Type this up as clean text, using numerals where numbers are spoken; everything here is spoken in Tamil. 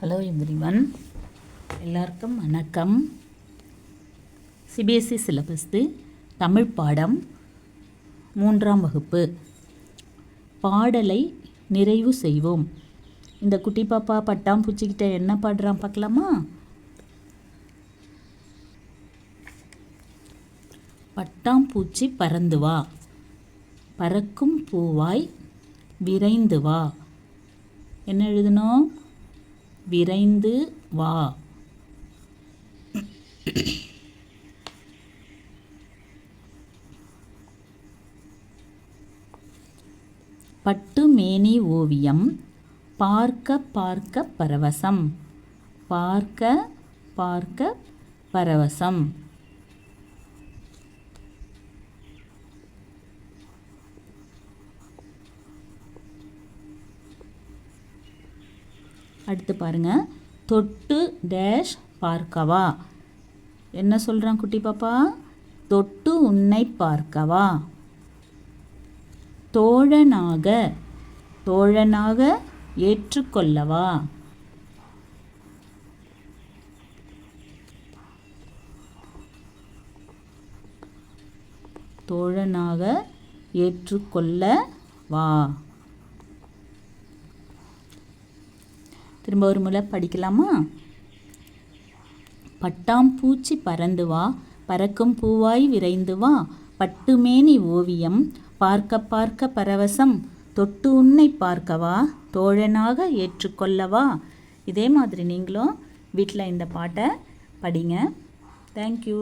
ஹலோ எவ்ரிவன், எல்லாருக்கும் வணக்கம். சிபிஎஸ்சி சிலபஸ் தமிழ் பாடம் 3ஆம் வகுப்பு. பாடலை நிறைவு செய்வோம். இந்த குட்டி பாப்பா பட்டாம்பூச்சிக்கிட்ட என்ன பாடுறான் பார்க்கலாமா? பட்டாம்பூச்சி பறந்து வா, பறக்கும் பூவாய் விரைந்து வா. என்ன எழுதணும்? விரைந்து வா. பட்டு மேனி ஓவியம் பார்க்க பார்க்க பரவசம், பார்க்க பார்க்க பரவசம். அடுத்து பாருங்க, தொட்டு டேஷ் பார்க்கவா. என்ன சொல்கிறான் குட்டி பாப்பா? தொட்டு உன்னை பார்க்கவா. தோழனாக தோழனாக ஏற்றுக்கொள்ளவா. தோழனாக ஏற்றுக்கொள்ள வா. திரும்ப ஒரு முறை படிக்கலாமா? பட்டாம்பூச்சி பறந்து வா, பறக்கும் பூவாய் விரைந்து வா. பட்டுமேனி ஓவியம் பார்க்க பார்க்க பரவசம், தொட்டு உன்னை பார்க்கவா, தோழனாக ஏற்றுக்கொள்ளவா. இதே மாதிரி நீங்களும் வீட்டில் இந்த பாட்டை படிங்க. தேங்க்யூ.